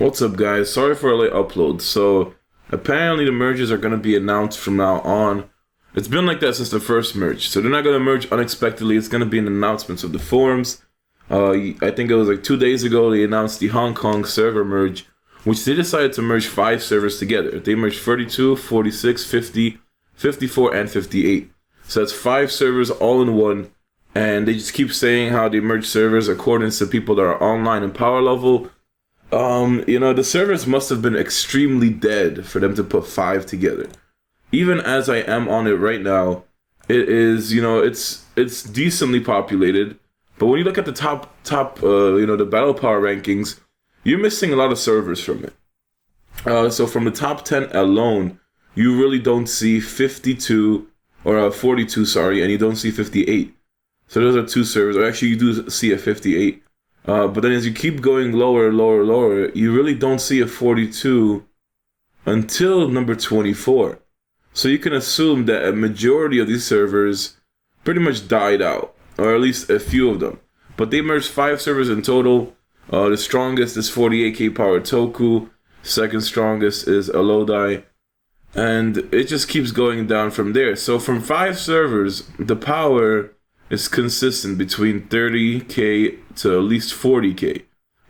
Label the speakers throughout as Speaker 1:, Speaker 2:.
Speaker 1: What's up, guys? Sorry for a late upload. So, apparently the merges are going to be announced from now on. It's been like that since the first merge. So, they're not going to merge unexpectedly. It's going to be in announcements of the forums. I think it was like 2 days ago they announced the Hong Kong server merge, which they decided to merge 5 servers together. They merged 32, 46, 50, 54, and 58. So, that's 5 servers all in one. And they just keep saying how they merge servers according to people that are online and power level. The servers must have been extremely dead for them to put 5 together. Even as I am on it right now, it is, it's decently populated. But when you look at the top, the battle power rankings, you're missing a lot of servers from it. So from the top 10 alone, you really don't see 52, or 42, sorry, and you don't see 58. So those are 2 servers, or actually you do see a 58. But then as you keep going lower, you really don't see a 42 until number 24. So you can assume that a majority of these servers pretty much died out, or at least a few of them. But they merged 5 servers in total. The strongest is 48k power Toku. Second strongest is Elodai. And it just keeps going down from there. So from 5 servers, the power is consistent between 30k to at least 40k.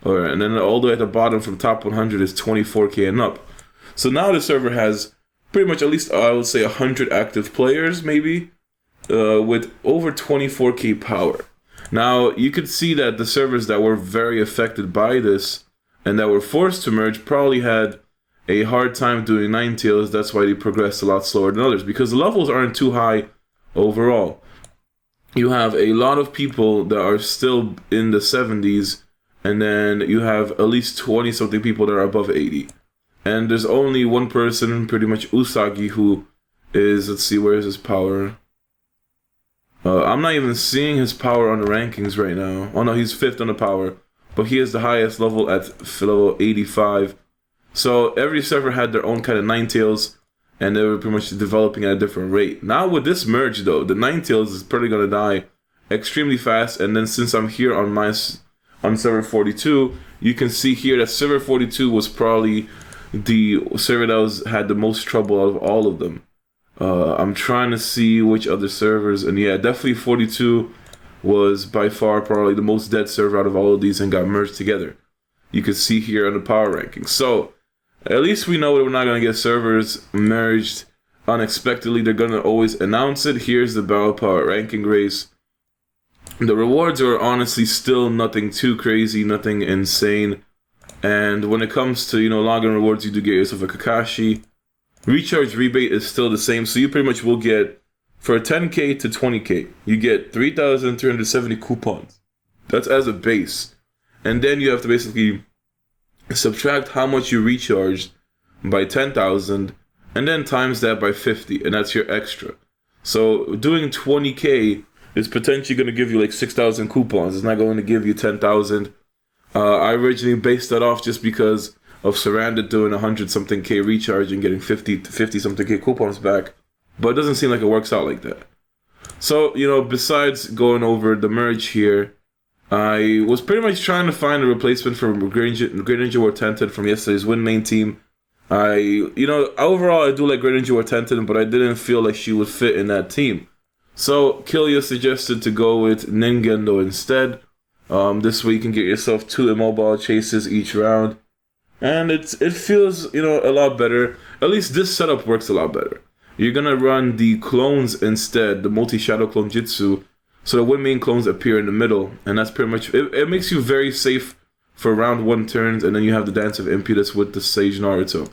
Speaker 1: And then all the way at the bottom from top 100 is 24k and up. So now the server has pretty much at least, I would say, 100 active players, maybe, with over 24k power. Now, you could see that the servers that were very affected by this and that were forced to merge probably had a hard time doing Ninetales. That's why they progressed a lot slower than others, because the levels aren't too high overall. You have a lot of people that are still in the 70s, and then you have at least 20-something people that are above 80. And there's only one person, pretty much Usagi, who is, let's see, where is his power? I'm not even seeing his power on the rankings right now. Oh no, he's 5th on the power, but he is the highest level at level 85. So every server had their own kind of Ninetales, and they were pretty much developing at a different rate. Now with this merge though, the Ninetales is probably going to die extremely fast. And then since I'm here on server 42, you can see here that server 42 was probably the server that had the most trouble out of all of them. I'm trying to see which other servers, and yeah, definitely 42 was by far probably the most dead server out of all of these and got merged together. You can see here on the power rankings. So at least we know that we're not going to get servers merged unexpectedly. They're going to always announce it. Here's the battle power ranking race. The rewards are honestly still nothing too crazy, nothing insane. And when it comes to, login rewards, you do get yourself a Kakashi. Recharge rebate is still the same, so you pretty much will get, for 10k to 20k, you get 3,370 coupons. That's as a base. And then you have to basically subtract how much you recharged by 10,000, and then times that by 50, and that's your extra. So doing 20k is potentially going to give you like 6,000 coupons. It's not going to give you 10,000. I originally based that off just because of Sarandon doing 100-something K recharge and getting 50-something K coupons back. But it doesn't seem like it works out like that. So, besides going over the merge here, I was pretty much trying to find a replacement for Great Ninja War Tenten from yesterday's Win main team. Overall I do like Great Ninja War Tenten, but I didn't feel like she would fit in that team. So, Killia suggested to go with Ningendo instead. This way you can get yourself 2 immobile chases each round. And it feels, a lot better. At least this setup works a lot better. You're going to run the clones instead, the multi-shadow clone jutsu, so the Win main clones appear in the middle. And that's pretty much, it makes you very safe for round 1 turns, and then you have the Dance of Impetus with the Sage Naruto.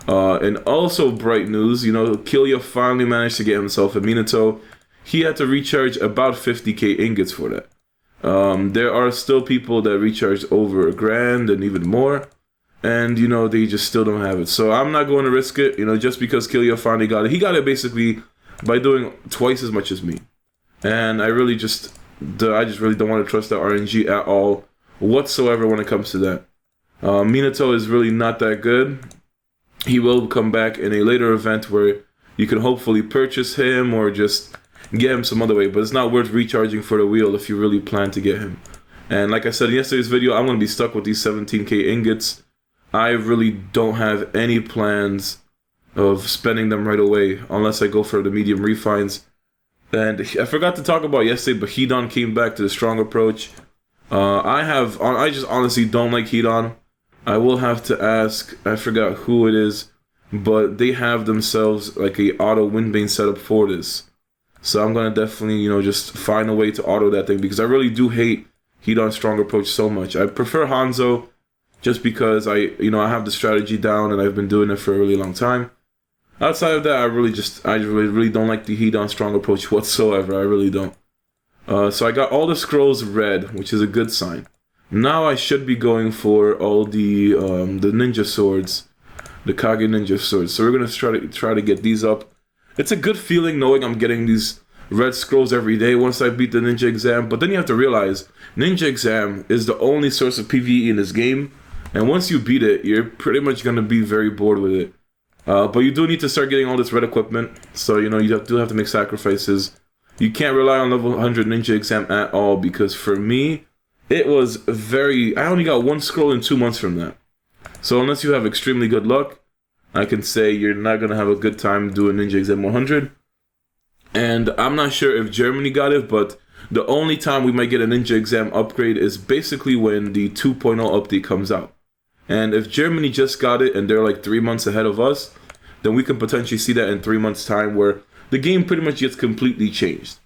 Speaker 1: And also bright news, Killia finally managed to get himself a Minato. He had to recharge about 50k ingots for that. There are still people that recharge over $1,000 and even more. And, they just still don't have it. So I'm not going to risk it, just because Killia finally got it. He got it basically by doing twice as much as me. And I just really don't want to trust that RNG at all whatsoever when it comes to that. Minato is really not that good. He will come back in a later event where you can hopefully purchase him or just get him some other way. But it's not worth recharging for the wheel if you really plan to get him. And like I said in yesterday's video, I'm going to be stuck with these 17k ingots. I really don't have any plans of spending them right away unless I go for the medium refines. And I forgot to talk about yesterday, but Hedon came back to the strong approach. I just honestly don't like Hedon. I will have to ask, I forgot who it is, but they have themselves like a auto windbane setup for this. So I'm gonna definitely, just find a way to auto that thing, because I really do hate Hedon's strong approach so much. I prefer Hanzo just because I have the strategy down and I've been doing it for a really long time. Outside of that, I really don't like the Hedon strong approach whatsoever. I really don't. So I got all the scrolls red, which is a good sign. Now I should be going for all the ninja swords, the Kage ninja swords. So we're gonna try to get these up. It's a good feeling knowing I'm getting these red scrolls every day once I beat the ninja exam. But then you have to realize ninja exam is the only source of PvE in this game, and once you beat it, you're pretty much gonna be very bored with it. But you do need to start getting all this red equipment, so you do have to make sacrifices. You can't rely on level 100 ninja exam at all, because for me, it was I only got one scroll in 2 months from that. So unless you have extremely good luck, I can say you're not going to have a good time doing ninja exam 100. And I'm not sure if Germany got it, but the only time we might get a ninja exam upgrade is basically when the 2.0 update comes out. And if Germany just got it and they're like 3 months ahead of us, then we can potentially see that in 3 months' time, where the game pretty much gets completely changed.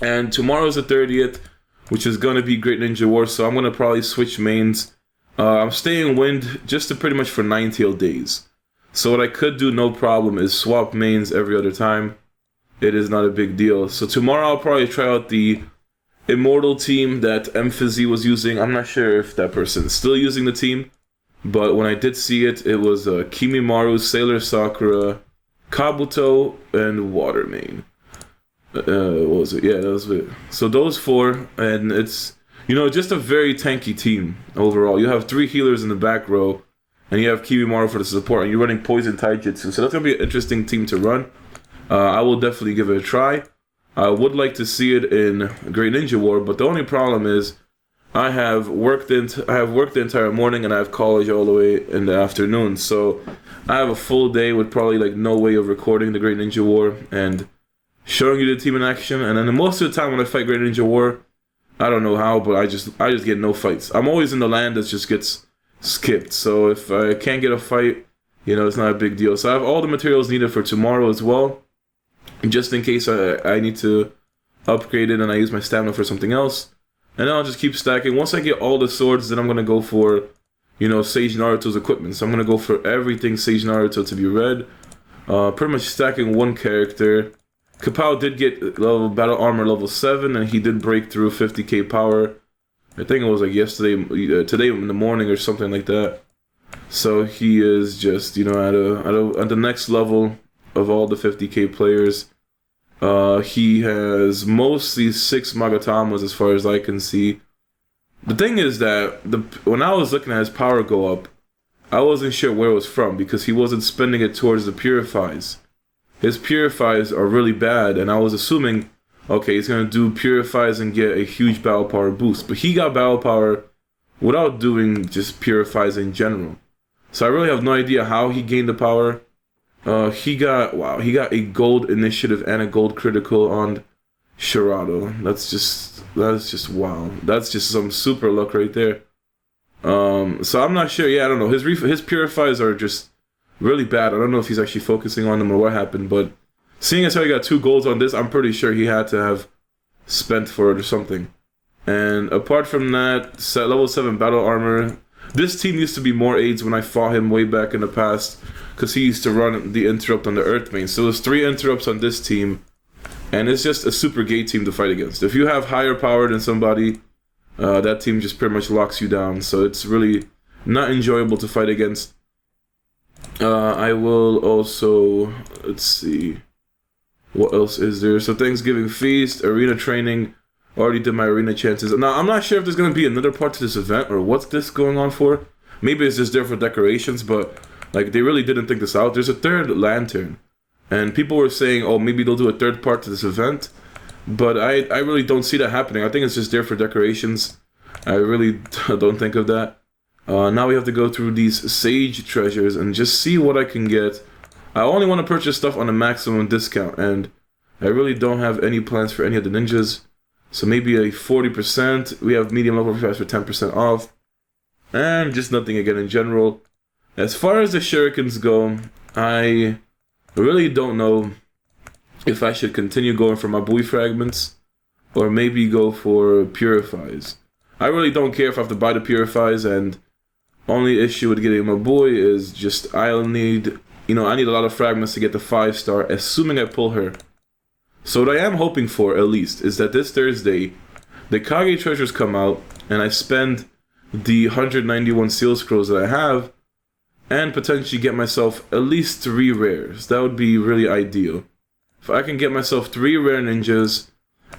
Speaker 1: And tomorrow's the 30th, which is going to be Great Ninja War, so I'm going to probably switch mains. I'm staying wind just to pretty much for 9-tail days. So what I could do, no problem, is swap mains every other time. It is not a big deal. So tomorrow I'll probably try out the Immortal team that Emphazy was using. I'm not sure if that person is still using the team, but when I did see it, it was Kimimaru, Sailor Sakura, Kabuto, and Watermain. What was it? Yeah, that was it. So those four, and it's, just a very tanky team overall. You have 3 healers in the back row, and you have Kimimaru for the support, and you're running Poison Taijutsu. So that's going to be an interesting team to run. I will definitely give it a try. I would like to see it in Great Ninja War, but the only problem is I have worked the entire morning and I have college all the way in the afternoon. So I have a full day with probably like no way of recording the Great Ninja War and showing you the team in action. And then most of the time when I fight Great Ninja War, I don't know how, but I just get no fights. I'm always in the land that just gets skipped. So if I can't get a fight, it's not a big deal. So I have all the materials needed for tomorrow as well, just in case I need to upgrade it and I use my stamina for something else. And then I'll just keep stacking. Once I get all the swords, then I'm going to go for, Sage Naruto's equipment. So I'm going to go for everything Sage Naruto to be red. Pretty much stacking one character. Kapow did get battle armor level 7, and he did break through 50k power. I think it was like today in the morning or something like that. So he is just, at the next level of all the 50k players. He has mostly 6 Magatamas as far as I can see. The thing is that when I was looking at his power go up, I wasn't sure where it was from, because he wasn't spending it towards the Purifies. His Purifies are really bad, and I was assuming, okay, he's going to do Purifies and get a huge battle power boost. But he got battle power without doing just Purifies in general. So I really have no idea how he gained the power. He got a gold initiative and a gold critical on Shirado. That's just wow. That's just some super luck right there. So I'm not sure. Yeah, I don't know. His Purifies are just really bad. I don't know if he's actually focusing on them or what happened, but seeing as how he got 2 golds on this, I'm pretty sure he had to have spent for it or something. And apart from that, level 7 battle armor. This team used to be more aids when I fought him way back in the past, because he used to run the interrupt on the Earth main. So there's 3 interrupts on this team, and it's just a super gay team to fight against. If you have higher power than somebody, that team just pretty much locks you down. So it's really not enjoyable to fight against. I will also, let's see, what else is there? So Thanksgiving Feast, Arena Training, already did my arena chances. Now, I'm not sure if there's going to be another part to this event or what's this going on for. Maybe it's just there for decorations, but like they really didn't think this out. There's a 3rd lantern, and people were saying, oh, maybe they'll do a 3rd part to this event, but I really don't see that happening. I think it's just there for decorations. I really don't think of that. Now we have to go through these Sage treasures and just see what I can get. I only want to purchase stuff on a maximum discount, and I really don't have any plans for any of the ninjas. So maybe a 40%. We have medium level price for 10% off. And just nothing again in general. As far as the shurikens go, I really don't know if I should continue going for my buoy fragments or maybe go for purifies. I really don't care if I have to buy the purifies, and only issue with getting my buoy is just I'll need, I need a lot of fragments to get the 5-star, assuming I pull her. So what I am hoping for, at least, is that this Thursday, the Kage treasures come out, and I spend the 191 seal scrolls that I have, and potentially get myself at least 3 rares. That would be really ideal. If I can get myself 3 rare ninjas,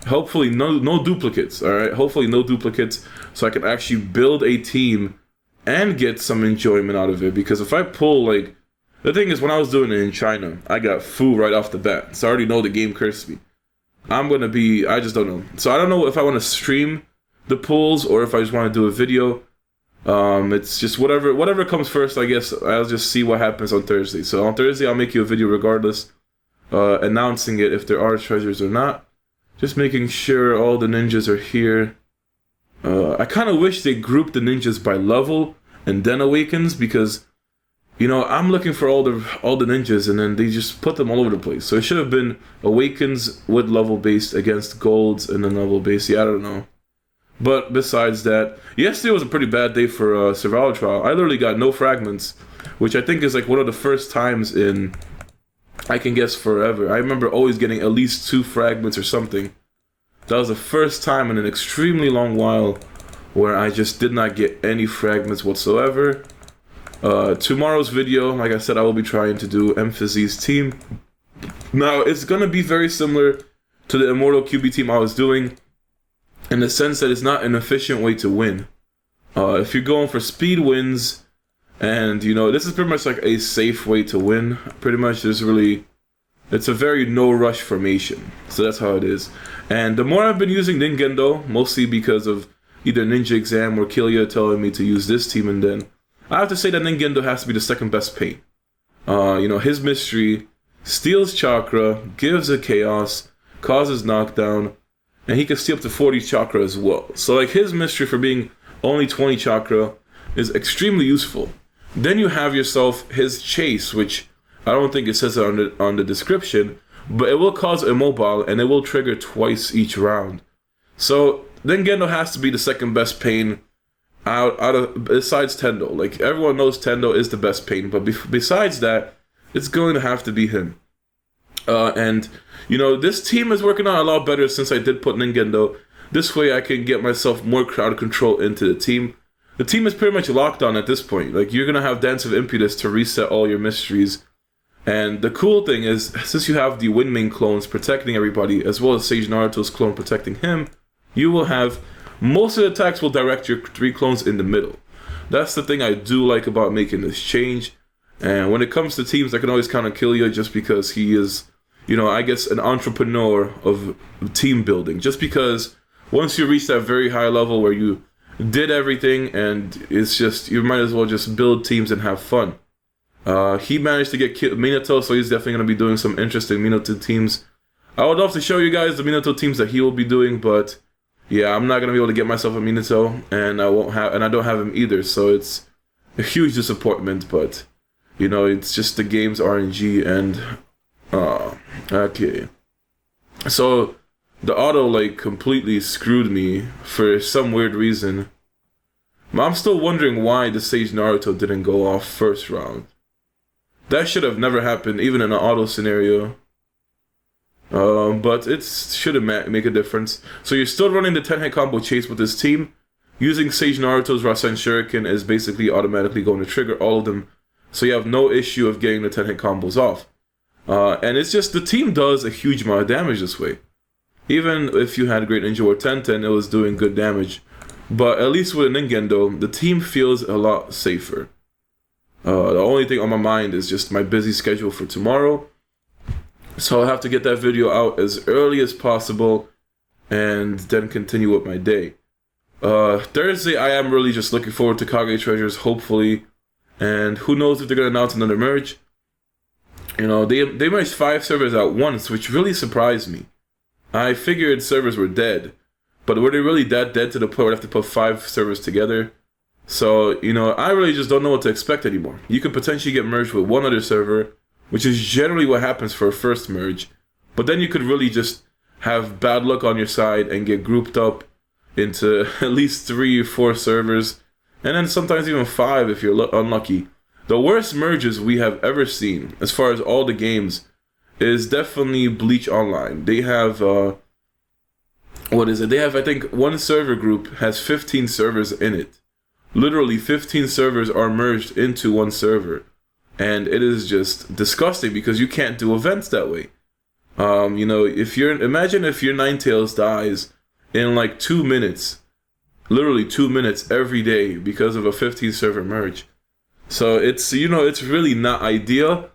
Speaker 1: hopefully no duplicates, alright? Hopefully no duplicates, so I can actually build a team and get some enjoyment out of it. Because if I pull, the thing is, when I was doing it in China, I got food right off the bat. So I already know the game cursed me. I just don't know. So I don't know if I want to stream the pulls or if I just want to do a video. It's just whatever comes first, I guess. I'll just see what happens on Thursday. So on Thursday, I'll make you a video regardless, announcing it if there are treasures or not. Just making sure all the ninjas are here. I kind of wish they grouped the ninjas by level and then awakens, because I'm looking for all the ninjas and then they just put them all over the place. So it should have been awakens with level based against golds and then level based. Yeah, I don't know. But besides that, yesterday was a pretty bad day for survival trial. I literally got no fragments, which I think is one of the first times in, I can guess, forever. I remember always getting at least 2 fragments or something. That was the first time in an extremely long while where I just did not get any fragments whatsoever. Tomorrow's video, like I said, I will be trying to do Emphasis team. Now, it's going to be very similar to the Immortal QB team I was doing, in the sense that it's not an efficient way to win. If you're going for speed wins, and this is pretty much a safe way to win. Pretty much it's a very no rush formation. So that's how it is. And the more I've been using Ningendo, mostly because of either Ninja Exam or Killia telling me to use this team, and then I have to say that Ningendo has to be the second best paint. His mystery steals chakra, gives a chaos, causes knockdown, and he can steal up to 40 chakra as well. So his mystery for being only 20 chakra is extremely useful. Then you have yourself his chase, which I don't think it says it on the description, but it will cause immobile and it will trigger twice each round. So then Gendo has to be the second best pain out of besides Tendo. Everyone knows Tendo is the best pain, but besides that, it's going to have to be him. And this team is working out a lot better since I did put Ningendo. This way I can get myself more crowd control into the team. The team is pretty much locked on at this point. You're going to have Dance of Impetus to reset all your mysteries. And the cool thing is, since you have the Windmane clones protecting everybody, as well as Sage Naruto's clone protecting him, you will have, most of the attacks will direct your 3 clones in the middle. That's the thing I do like about making this change. And when it comes to teams, I can always count on Killia just because he is, I guess, an entrepreneur of team building. Just because once you reach that very high level where you did everything, and it's just, you might as well just build teams and have fun. He managed to get Minato, so he's definitely going to be doing some interesting Minato teams. I would love to show you guys the Minato teams that he will be doing, but yeah, I'm not going to be able to get myself a Minato, and I don't have him either, so it's a huge disappointment. But it's just the game's RNG, and okay. So the auto completely screwed me for some weird reason. I'm still wondering why the Sage Naruto didn't go off first round. That should have never happened, even in an auto scenario. But it shouldn't make a difference. So you're still running the 10-hit combo chase with this team. Using Sage Naruto's Rasen Shuriken is basically automatically going to trigger all of them. So you have no issue of getting the 10-hit combos off. And it's just, the team does a huge amount of damage this way. Even if you had Great Ninja or Tenten, it was doing good damage. But at least with a Ningendo, the team feels a lot safer. The only thing on my mind is just my busy schedule for tomorrow. So I'll have to get that video out as early as possible and then continue with my day. Thursday, I am really just looking forward to Kage Treasures, hopefully. And who knows if they're going to announce another merge. You know, they merged 5 servers at once, which really surprised me. I figured servers were dead. But were they really that dead to the point where I have to put 5 servers together? So, you know, I really just don't know what to expect anymore. You could potentially get merged with one other server, which is generally what happens for a first merge. But then you could really just have bad luck on your side and get grouped up into at least 3 or 4 servers. And then sometimes even 5 if you're unlucky. The worst merges we have ever seen, as far as all the games, is definitely Bleach Online. They have, They have, I think, one server group has 15 servers in it. Literally 15 servers are merged into one server. And it is just disgusting because you can't do events that way. You know, imagine if your Ninetales dies in like 2 minutes. Literally 2 minutes every day because of a 15 server merge. So it's, you know, it's really not ideal,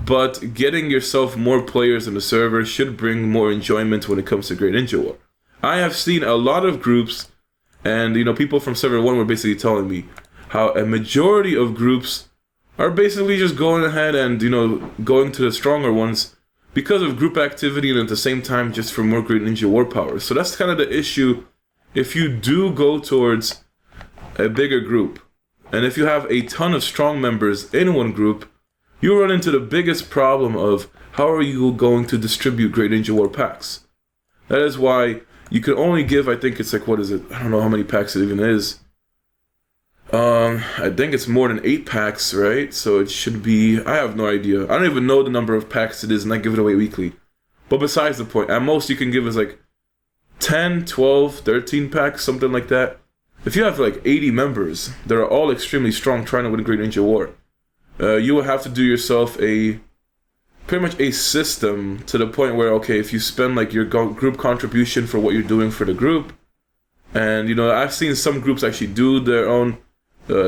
Speaker 1: but getting yourself more players in the server should bring more enjoyment when it comes to Great Ninja War. I have seen a lot of groups, and, you know, people from server 1 were basically telling me how a majority of groups are basically just going ahead and, you know, going to the stronger ones because of group activity and at the same time just for more Great Ninja War power. So that's kind of the issue if you do go towards a bigger group. And if you have a ton of strong members in one group, you run into the biggest problem of how are you going to distribute Great Ninja War packs. That is why you can only give, I think it's like, what is it? I don't know how many packs it even is. I think it's more than 8 packs, right? So it should be, I have no idea. I don't even know the number of packs it is, and I give it away weekly. But besides the point, at most you can give us like 10, 12, 13 packs, something like that. If you have like 80 members that are all extremely strong trying to win Great Ninja War, you will have to do yourself pretty much a system to the point where, okay, if you spend like your group contribution for what you're doing for the group, and, you know, I've seen some groups actually do their own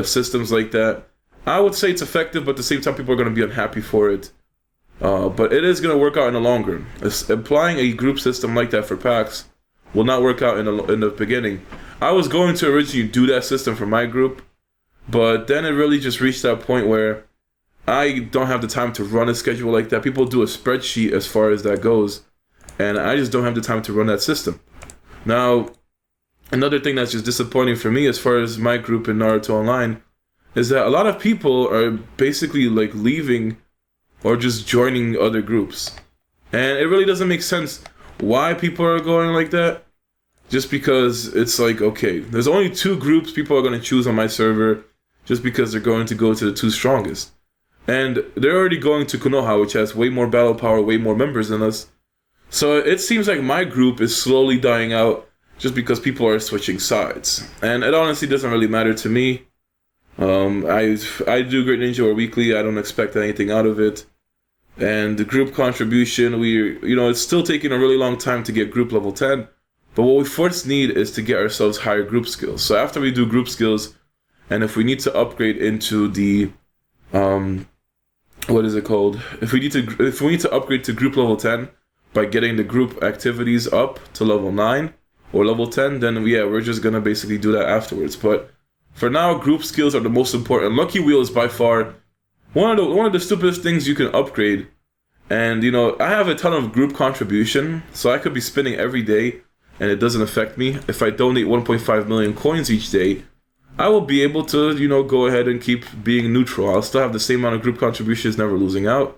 Speaker 1: systems like that. I would say it's effective, but at the same time, people are going to be unhappy for it. But it is going to work out in the long run. Applying a group system like that for packs will not work out in the beginning. I was going to originally do that system for my group, but then it really just reached that point where I don't have the time to run a schedule like that. People do a spreadsheet as far as that goes, and I just don't have the time to run that system. Now, another thing that's just disappointing for me as far as my group in Naruto Online is that a lot of people are basically like leaving or just joining other groups. And it really doesn't make sense why people are going like that. Just because it's like, okay, there's only 2 groups people are going to choose on my server just because they're going to go to the 2 strongest. And they're already going to Konoha, which has way more battle power, way more members than us. So it seems like my group is slowly dying out just because people are switching sides. And it honestly doesn't really matter to me. I do Great Ninja War weekly. I don't expect anything out of it. And the group contribution, it's still taking a really long time to get group level 10. But what we first need is to get ourselves higher group skills. So after we do group skills, and if we need to upgrade into the, what is it called? If we need to upgrade to group level 10 by getting the group activities up to level 9 or level 10, then we're just gonna basically do that afterwards. But for now, group skills are the most important. Lucky Wheel is by far one of the stupidest things you can upgrade. And, you know, I have a ton of group contribution, so I could be spending every day, and it doesn't affect me. If I donate 1.5 million coins each day, I will be able to, you know, go ahead and keep being neutral. I'll still have the same amount of group contributions, never losing out.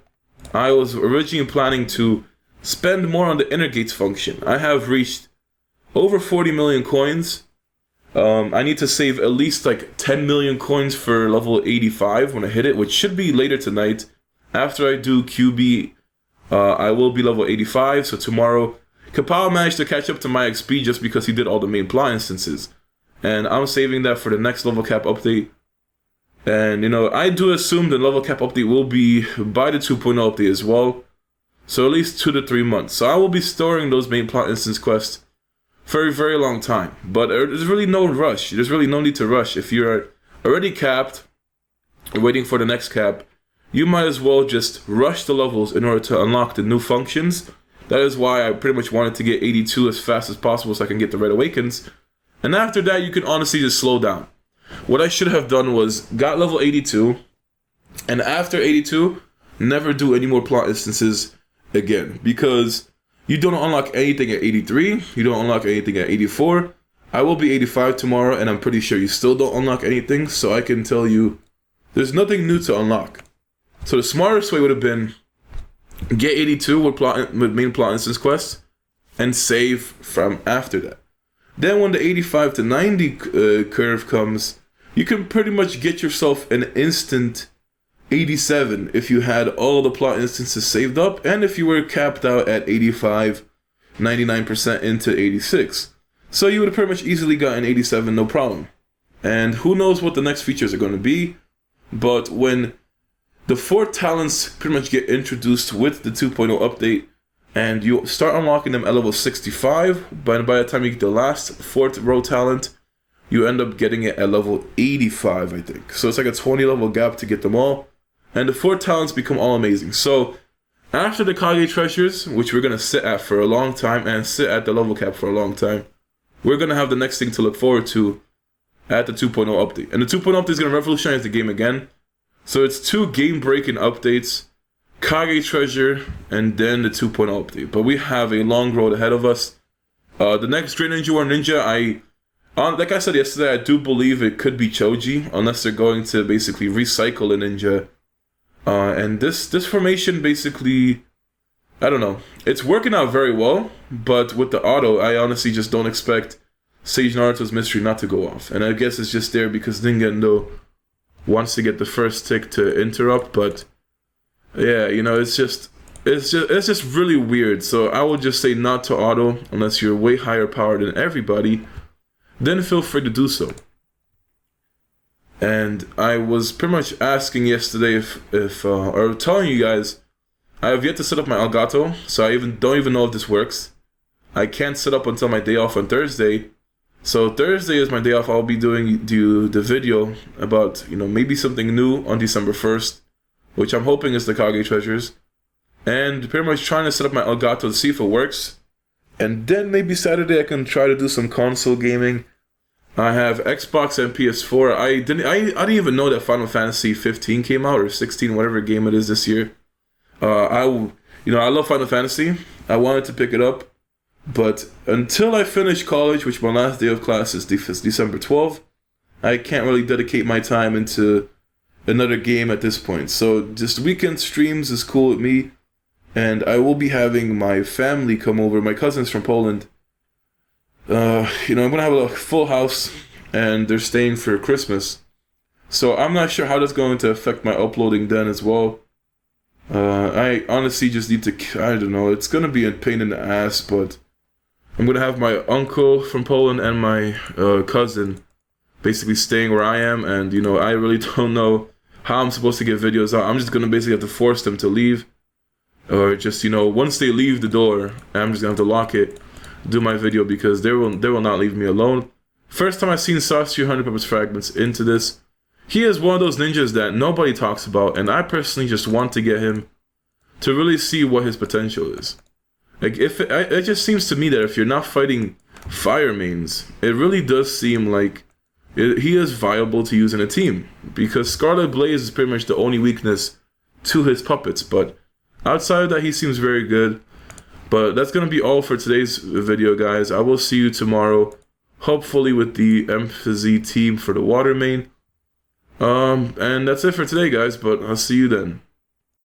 Speaker 1: I was originally planning to spend more on the inner gates function. I have reached over 40 million coins. I need to save at least like 10 million coins for level 85 when I hit it, which should be later tonight. After I do QB, I will be level 85, so tomorrow Kapow managed to catch up to my XP just because he did all the main plot instances. And I'm saving that for the next level cap update. And, you know, I do assume the level cap update will be by the 2.0 update as well. So at least 2 to 3 months. So I will be storing those main plot instance quests for a very long time. But there's really no rush. There's really no need to rush. If you're already capped, waiting for the next cap, you might as well just rush the levels in order to unlock the new functions. That is why I pretty much wanted to get 82 as fast as possible so I can get the Red Awakens. And after that, you can honestly just slow down. What I should have done was got level 82, and after 82, never do any more plot instances again, because you don't unlock anything at 83, you don't unlock anything at 84. I will be 85 tomorrow, and I'm pretty sure you still don't unlock anything, so I can tell you there's nothing new to unlock. So the smartest way would have been get 82 with main plot instance quests, and save from after that. Then when the 85 to 90 curve comes, you can pretty much get yourself an instant 87 if you had all the plot instances saved up, and if you were capped out at 85, 99% into 86. So you would have pretty much easily gotten 87, no problem. And who knows what the next features are going to be, but when the 4 talents pretty much get introduced with the 2.0 update, and you start unlocking them at level 65, but by the time you get the last 4th row talent, you end up getting it at level 85, I think. So it's like a 20 level gap to get them all, and the 4 talents become all amazing. So after the Kage treasures, which we're going to sit at for a long time, and sit at the level cap for a long time, we're going to have the next thing to look forward to at the 2.0 update. And the 2.0 update is going to revolutionize the game again. So it's 2 game-breaking updates, Kage treasure, and then the 2.0 update. But we have a long road ahead of us. The next Great Ninja War Ninja, like I said yesterday, I do believe it could be Choji, unless they're going to basically recycle a ninja. And this formation basically, I don't know. It's working out very well, but with the auto, I honestly just don't expect Sage Naruto's mystery not to go off. And I guess it's just there because Ningendo wants to get the first tick to interrupt, but yeah, you know, it's just really weird. So I would just say not to auto unless you're way higher powered than everybody. Then feel free to do so. And I was pretty much asking yesterday or telling you guys, I have yet to set up my Elgato, so I don't even know if this works. I can't set up until my day off on Thursday. So Thursday is my day off. I'll be doing the video about, you know, maybe something new on December 1st, which I'm hoping is the Kage treasures. And pretty much trying to set up my Elgato to see if it works. And then maybe Saturday I can try to do some console gaming. I have Xbox and PS4. I didn't even know that Final Fantasy 15 came out, or 16, whatever game it is this year. I love Final Fantasy. I wanted to pick it up, but until I finish college, which my last day of class is December 12th, I can't really dedicate my time into another game at this point. So just weekend streams is cool with me, and I will be having my family come over, my cousins from Poland. I'm gonna have a full house, and they're staying for Christmas. So I'm not sure how that's going to affect my uploading then as well. I honestly just need to, I don't know, it's gonna be a pain in the ass, but I'm gonna have my uncle from Poland and my cousin basically staying where I am, and I really don't know how I'm supposed to get videos out. I'm just gonna basically have to force them to leave, or just once they leave the door, I'm just gonna have to lock it, do my video, because they will not leave me alone. First time I've seen Sauce 300 Peppers Fragments into this. He is one of those ninjas that nobody talks about, and I personally just want to get him to really see what his potential is. Like, it just seems to me that if you're not fighting fire mains, it really does seem like he is viable to use in a team, because Scarlet Blaze is pretty much the only weakness to his puppets, but outside of that, he seems very good. But that's going to be all for today's video, guys. I will see you tomorrow, hopefully with the MZ team for the water main. And that's it for today, guys, but I'll see you then.